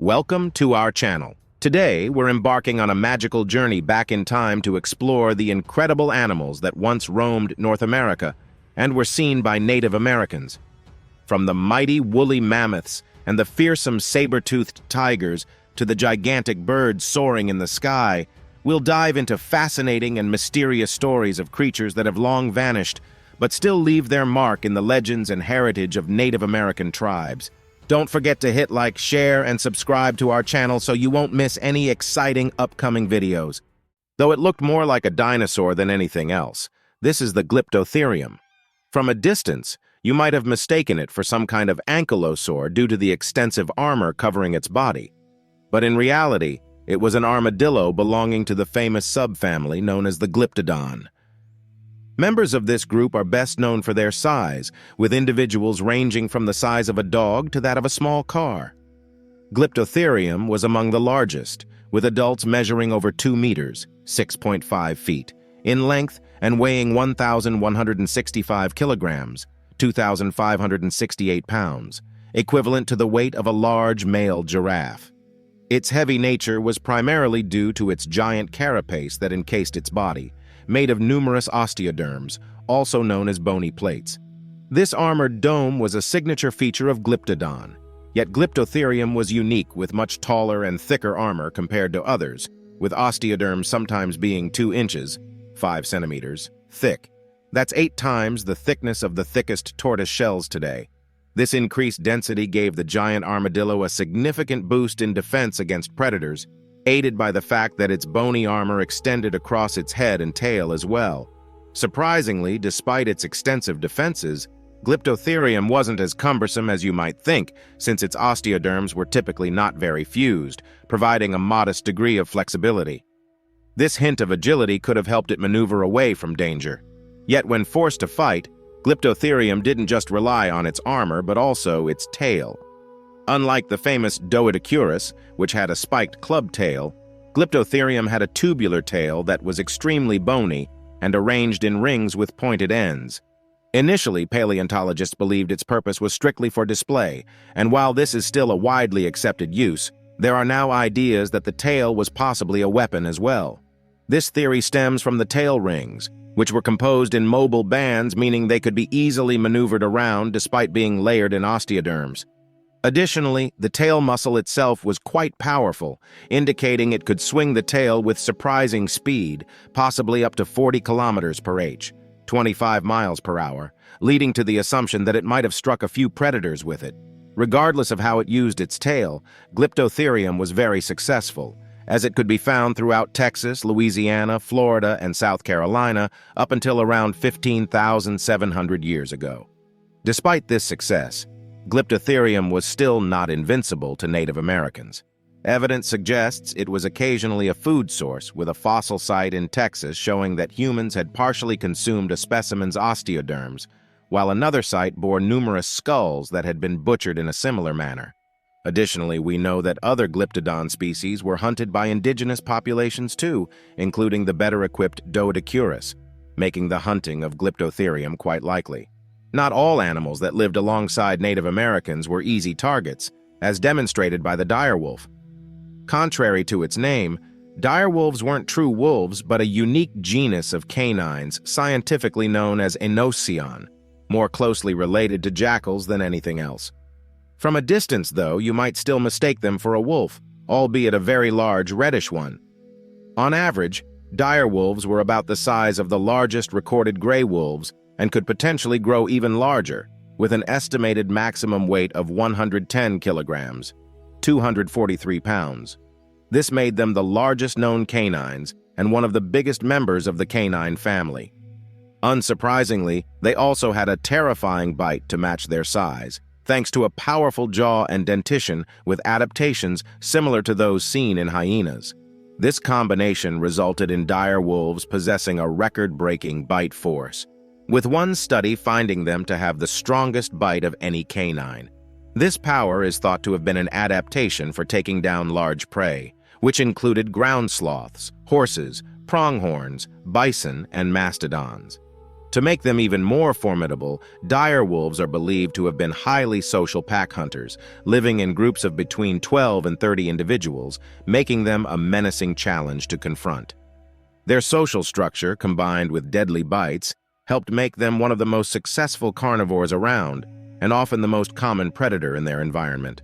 Welcome to our channel. Today, we're embarking on a magical journey back in time to explore the incredible animals that once roamed North America and were seen by Native Americans. From the mighty woolly mammoths and the fearsome saber-toothed tigers to the gigantic birds soaring in the sky, we'll dive into fascinating and mysterious stories of creatures that have long vanished, but still leave their mark in the legends and heritage of Native American tribes. Don't forget to hit like, share, and subscribe to our channel so you won't miss any exciting upcoming videos. Though it looked more like a dinosaur than anything else, this is the Glyptotherium. From a distance, you might have mistaken it for some kind of ankylosaur due to the extensive armor covering its body. But in reality, it was an armadillo belonging to the famous subfamily known as the Glyptodon. Members of this group are best known for their size, with individuals ranging from the size of a dog to that of a small car. Glyptotherium was among the largest, with adults measuring over 2 meters, 6.5 feet, in length and weighing 1,165 kilograms, 2,568 pounds, equivalent to the weight of a large male giraffe. Its heavy nature was primarily due to its giant carapace that encased its body, made of numerous osteoderms, also known as bony plates. This armored dome was a signature feature of Glyptodon, yet Glyptotherium was unique with much taller and thicker armor compared to others, with osteoderms sometimes being 2 inches, 5 centimeters, thick. That's 8 times the thickness of the thickest tortoise shells today. This increased density gave the giant armadillo a significant boost in defense against predators, aided by the fact that its bony armor extended across its head and tail as well. Surprisingly, despite its extensive defenses, Glyptotherium wasn't as cumbersome as you might think, since its osteoderms were typically not very fused, providing a modest degree of flexibility. This hint of agility could have helped it maneuver away from danger. Yet when forced to fight, Glyptotherium didn't just rely on its armor but also its tail. Unlike the famous Doedicurus, which had a spiked club tail, Glyptotherium had a tubular tail that was extremely bony and arranged in rings with pointed ends. Initially, paleontologists believed its purpose was strictly for display, and while this is still a widely accepted use, there are now ideas that the tail was possibly a weapon as well. This theory stems from the tail rings, which were composed in mobile bands, meaning they could be easily maneuvered around despite being layered in osteoderms. Additionally, the tail muscle itself was quite powerful, indicating it could swing the tail with surprising speed, possibly up to 40 kilometers per h, 25 miles per hour, leading to the assumption that it might have struck a few predators with it. Regardless of how it used its tail, Glyptotherium was very successful, as it could be found throughout Texas, Louisiana, Florida, and South Carolina up until around 15,700 years ago. Despite this success, Glyptotherium was still not invincible to Native Americans. Evidence suggests it was occasionally a food source, with a fossil site in Texas showing that humans had partially consumed a specimen's osteoderms, while another site bore numerous skulls that had been butchered in a similar manner. Additionally, we know that other Glyptodon species were hunted by indigenous populations too, including the better-equipped Doedicurus, making the hunting of Glyptotherium quite likely. Not all animals that lived alongside Native Americans were easy targets, as demonstrated by the direwolf. Contrary to its name, direwolves weren't true wolves but a unique genus of canines scientifically known as Enocyon, more closely related to jackals than anything else. From a distance, though, you might still mistake them for a wolf, albeit a very large reddish one. On average, direwolves were about the size of the largest recorded gray wolves and could potentially grow even larger, with an estimated maximum weight of 110 kilograms, 243 pounds. This made them the largest known canines and one of the biggest members of the canine family. Unsurprisingly, they also had a terrifying bite to match their size, thanks to a powerful jaw and dentition with adaptations similar to those seen in hyenas. This combination resulted in direwolves possessing a record-breaking bite force, with one study finding them to have the strongest bite of any canine. This power is thought to have been an adaptation for taking down large prey, which included ground sloths, horses, pronghorns, bison, and mastodons. To make them even more formidable, dire wolves are believed to have been highly social pack hunters, living in groups of between 12 and 30 individuals, making them a menacing challenge to confront. Their social structure, combined with deadly bites, helped make them one of the most successful carnivores around, and often the most common predator in their environment.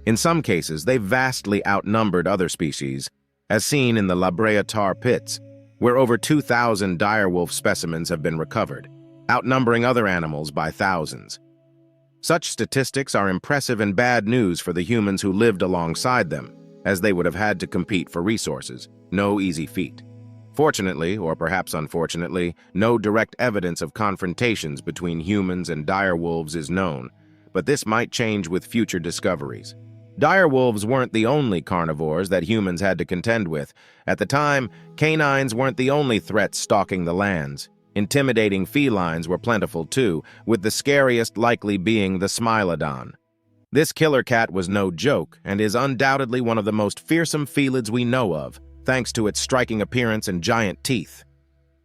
In some cases, they vastly outnumbered other species, as seen in the La Brea tar pits, where over 2,000 direwolf specimens have been recovered, outnumbering other animals by thousands. Such statistics are impressive and bad news for the humans who lived alongside them, as they would have had to compete for resources, no easy feat. Fortunately, or perhaps unfortunately, no direct evidence of confrontations between humans and direwolves is known, but this might change with future discoveries. Direwolves weren't the only carnivores that humans had to contend with. At the time, canines weren't the only threats stalking the lands. Intimidating felines were plentiful too, with the scariest likely being the Smilodon. This killer cat was no joke and is undoubtedly one of the most fearsome felids we know of, thanks to its striking appearance and giant teeth.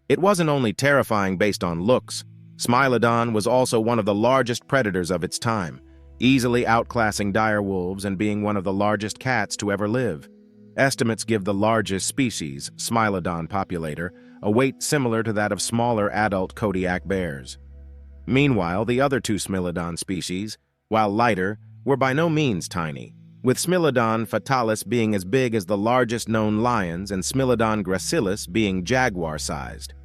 It wasn't only terrifying based on looks. Smilodon was also one of the largest predators of its time, easily outclassing direwolves and being one of the largest cats to ever live. Estimates give the largest species, Smilodon populator, a weight similar to that of smaller adult Kodiak bears. Meanwhile, the other two Smilodon species, while lighter, were by no means tiny, with Smilodon fatalis being as big as the largest known lions and Smilodon gracilis being jaguar-sized.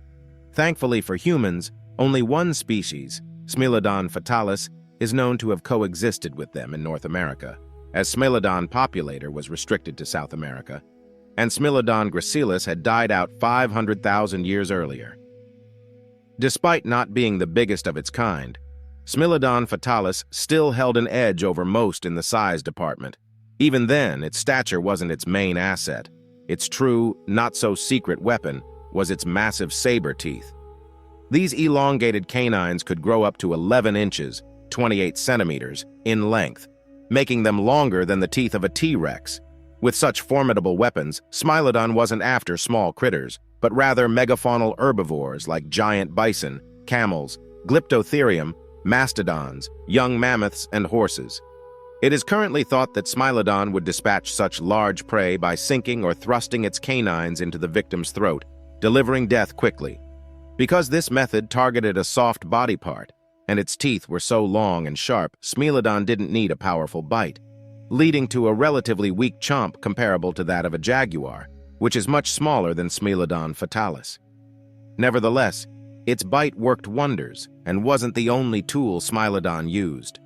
Thankfully for humans, only one species, Smilodon fatalis, is known to have coexisted with them in North America, as Smilodon populator was restricted to South America, and Smilodon gracilis had died out 500,000 years earlier. Despite not being the biggest of its kind, Smilodon fatalis still held an edge over most in the size department. Even then, its stature wasn't its main asset. Its true, not-so-secret weapon was its massive saber teeth. These elongated canines could grow up to 11 inches, 28 centimeters, in length, making them longer than the teeth of a T-Rex. With such formidable weapons, Smilodon wasn't after small critters, but rather megafaunal herbivores like giant bison, camels, Glyptotherium, mastodons, young mammoths, and horses. It is currently thought that Smilodon would dispatch such large prey by sinking or thrusting its canines into the victim's throat, delivering death quickly. Because this method targeted a soft body part, and its teeth were so long and sharp, Smilodon didn't need a powerful bite, leading to a relatively weak chomp comparable to that of a jaguar, which is much smaller than Smilodon fatalis. Nevertheless, its bite worked wonders and wasn't the only tool Smilodon used.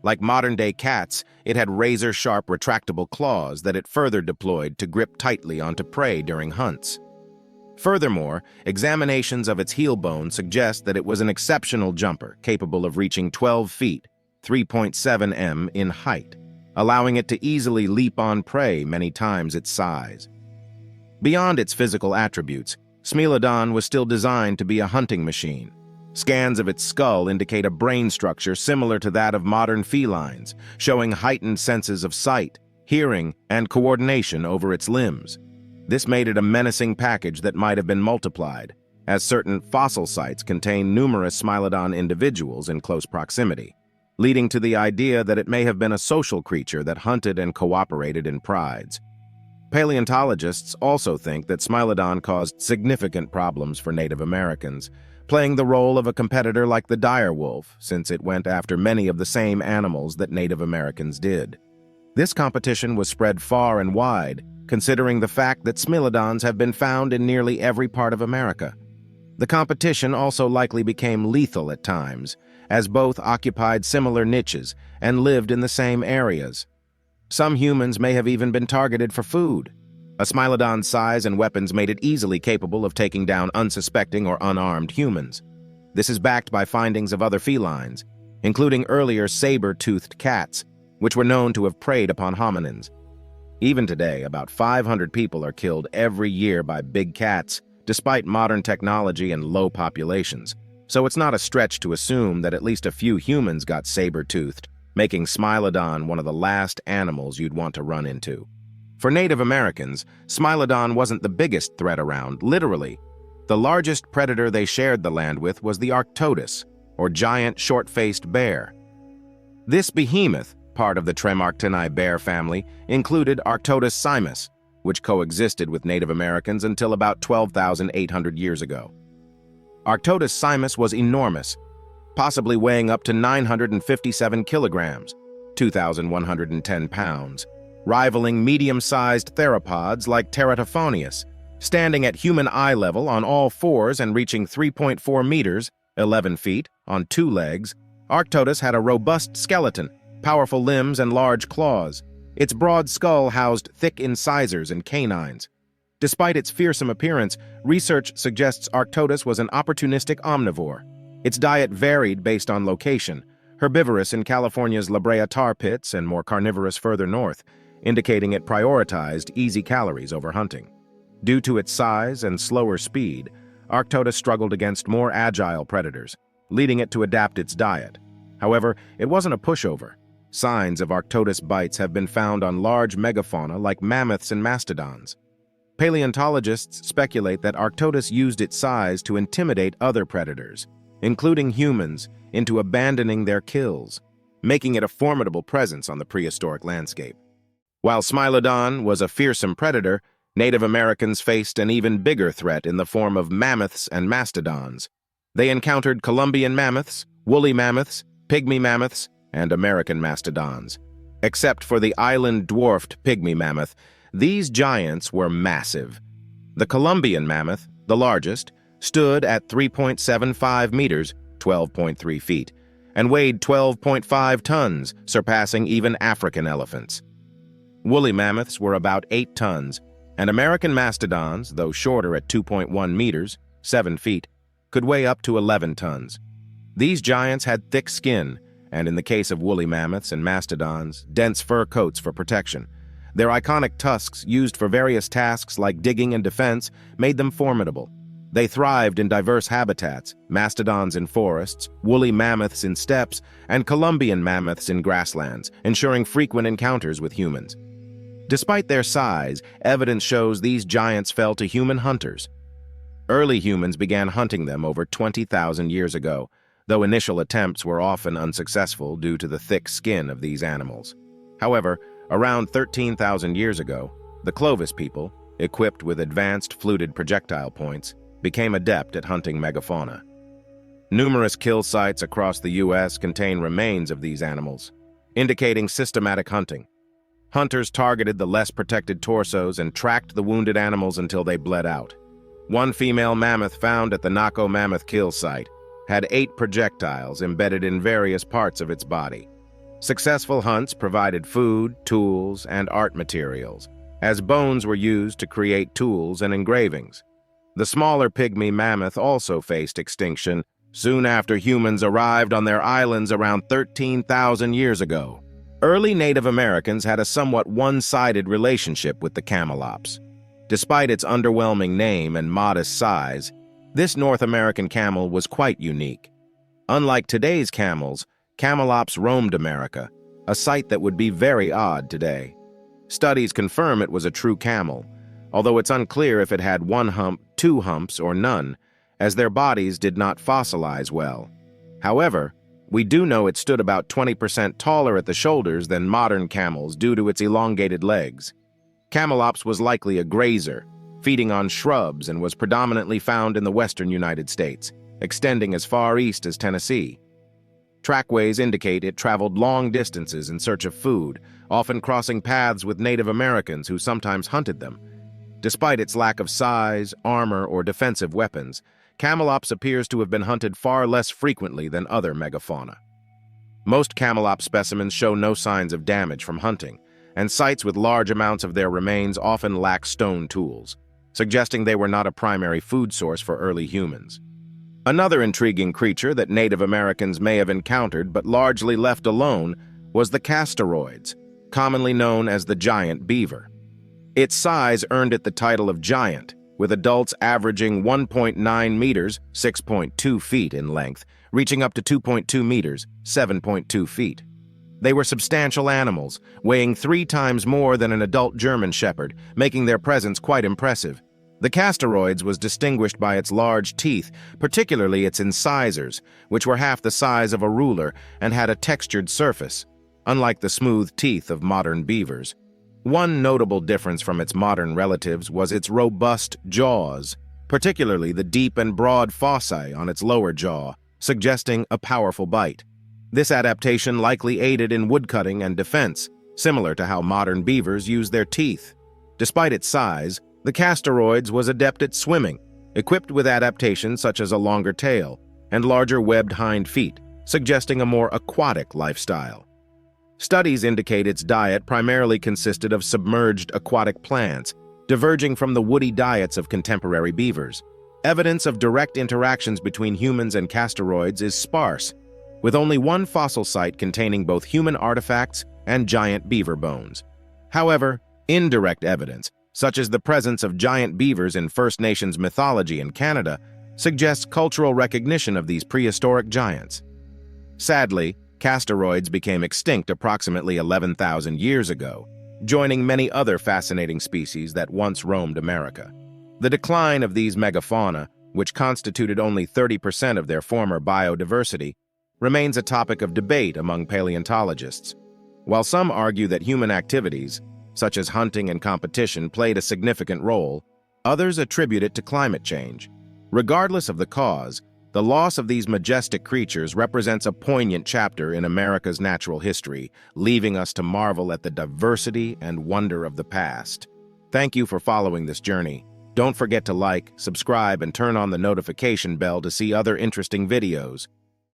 Like modern-day cats, it had razor-sharp retractable claws that it further deployed to grip tightly onto prey during hunts. Furthermore, examinations of its heel bone suggest that it was an exceptional jumper, capable of reaching 12 feet, 3.7 m in height, allowing it to easily leap on prey many times its size. Beyond its physical attributes, Smilodon was still designed to be a hunting machine. Scans of its skull indicate a brain structure similar to that of modern felines, showing heightened senses of sight, hearing, and coordination over its limbs. This made it a menacing package that might have been multiplied, as certain fossil sites contain numerous Smilodon individuals in close proximity, leading to the idea that it may have been a social creature that hunted and cooperated in prides. Paleontologists also think that Smilodon caused significant problems for Native Americans, playing the role of a competitor like the direwolf, since it went after many of the same animals that Native Americans did. This competition was spread far and wide, considering the fact that Smilodons have been found in nearly every part of America. The competition also likely became lethal at times, as both occupied similar niches and lived in the same areas. Some humans may have even been targeted for food. A Smilodon's size and weapons made it easily capable of taking down unsuspecting or unarmed humans. This is backed by findings of other felines, including earlier saber-toothed cats, which were known to have preyed upon hominins. Even today, about 500 people are killed every year by big cats, despite modern technology and low populations. So it's not a stretch to assume that at least a few humans got saber-toothed, making Smilodon one of the last animals you'd want to run into. For Native Americans, Smilodon wasn't the biggest threat around, literally. The largest predator they shared the land with was the Arctodus, or giant short-faced bear. This behemoth, part of the Tremarctinae bear family, included Arctodus simus, which coexisted with Native Americans until about 12,800 years ago. Arctodus simus was enormous, possibly weighing up to 957 kilograms, 2,110 pounds, rivaling medium-sized theropods like Teratophonius, standing at human eye level on all fours and reaching 3.4 meters, 11 feet, on two legs. Arctodus had a robust skeleton, powerful limbs, and large claws. Its broad skull housed thick incisors and canines. Despite its fearsome appearance, research suggests Arctodus was an opportunistic omnivore. Its diet varied based on location, herbivorous in California's La Brea tar pits and more carnivorous further north, indicating it prioritized easy calories over hunting. Due to its size and slower speed, Arctodus struggled against more agile predators, leading it to adapt its diet. However, it wasn't a pushover. Signs of Arctodus bites have been found on large megafauna like mammoths and mastodons. Paleontologists speculate that Arctodus used its size to intimidate other predators, including humans, into abandoning their kills, making it a formidable presence on the prehistoric landscape. While Smilodon was a fearsome predator, Native Americans faced an even bigger threat in the form of mammoths and mastodons. They encountered Columbian mammoths, woolly mammoths, pygmy mammoths, and American mastodons. Except for the island-dwarfed pygmy mammoth, these giants were massive. The Columbian mammoth, the largest, stood at 3.75 meters, 12.3 feet, and weighed 12.5 tons, surpassing even African elephants. Woolly mammoths were about 8 tons, and American mastodons, though shorter at 2.1 meters, 7 feet, could weigh up to 11 tons. These giants had thick skin, and in the case of woolly mammoths and mastodons, dense fur coats for protection. Their iconic tusks, used for various tasks like digging and defense, made them formidable. They thrived in diverse habitats, mastodons in forests, woolly mammoths in steppes, and Columbian mammoths in grasslands, ensuring frequent encounters with humans. Despite their size, evidence shows these giants fell to human hunters. Early humans began hunting them over 20,000 years ago, though initial attempts were often unsuccessful due to the thick skin of these animals. However, around 13,000 years ago, the Clovis people, equipped with advanced fluted projectile points, became adept at hunting megafauna. Numerous kill sites across the U.S. contain remains of these animals, indicating systematic hunting. Hunters targeted the less protected torsos and tracked the wounded animals until they bled out. One female mammoth found at the Naco Mammoth kill site had 8 projectiles embedded in various parts of its body. Successful hunts provided food, tools, and art materials, as bones were used to create tools and engravings. The smaller pygmy mammoth also faced extinction soon after humans arrived on their islands around 13,000 years ago. Early Native Americans had a somewhat one-sided relationship with the camelops. Despite its underwhelming name and modest size, this North American camel was quite unique. Unlike today's camels, camelops roamed America, a sight that would be very odd today. Studies confirm it was a true camel, although it's unclear if it had 1 hump, 2 humps, or none, as their bodies did not fossilize well. However, we do know it stood about 20% taller at the shoulders than modern camels due to its elongated legs. Camelops was likely a grazer, feeding on shrubs, and was predominantly found in the western United States, extending as far east as Tennessee. Trackways indicate it traveled long distances in search of food, often crossing paths with Native Americans who sometimes hunted them. Despite its lack of size, armor, or defensive weapons, Camelops appears to have been hunted far less frequently than other megafauna. Most camelop specimens show no signs of damage from hunting, and sites with large amounts of their remains often lack stone tools, suggesting they were not a primary food source for early humans. Another intriguing creature that Native Americans may have encountered but largely left alone was the castoroids, commonly known as the giant beaver. Its size earned it the title of giant, with adults averaging 1.9 meters, 6.2 feet in length, reaching up to 2.2 meters, 7.2 feet. They were substantial animals, weighing 3 times more than an adult German shepherd, making their presence quite impressive. The Castoroids was distinguished by its large teeth, particularly its incisors, which were half the size of a ruler and had a textured surface, unlike the smooth teeth of modern beavers. One notable difference from its modern relatives was its robust jaws, particularly the deep and broad fossae on its lower jaw, suggesting a powerful bite. This adaptation likely aided in woodcutting and defense, similar to how modern beavers use their teeth. Despite its size, the Castoroids was adept at swimming, equipped with adaptations such as a longer tail and larger webbed hind feet, suggesting a more aquatic lifestyle. Studies indicate its diet primarily consisted of submerged aquatic plants, diverging from the woody diets of contemporary beavers. Evidence of direct interactions between humans and Castoroids is sparse, with only one fossil site containing both human artifacts and giant beaver bones. However, indirect evidence, such as the presence of giant beavers in First Nations mythology in Canada, suggests cultural recognition of these prehistoric giants. Sadly, Castoroids became extinct approximately 11,000 years ago, joining many other fascinating species that once roamed America. The decline of these megafauna, which constituted only 30% of their former biodiversity, remains a topic of debate among paleontologists. While some argue that human activities, such as hunting and competition, played a significant role, others attribute it to climate change. Regardless of the cause, the loss of these majestic creatures represents a poignant chapter in America's natural history, leaving us to marvel at the diversity and wonder of the past. Thank you for following this journey. Don't forget to like, subscribe, and turn on the notification bell to see other interesting videos.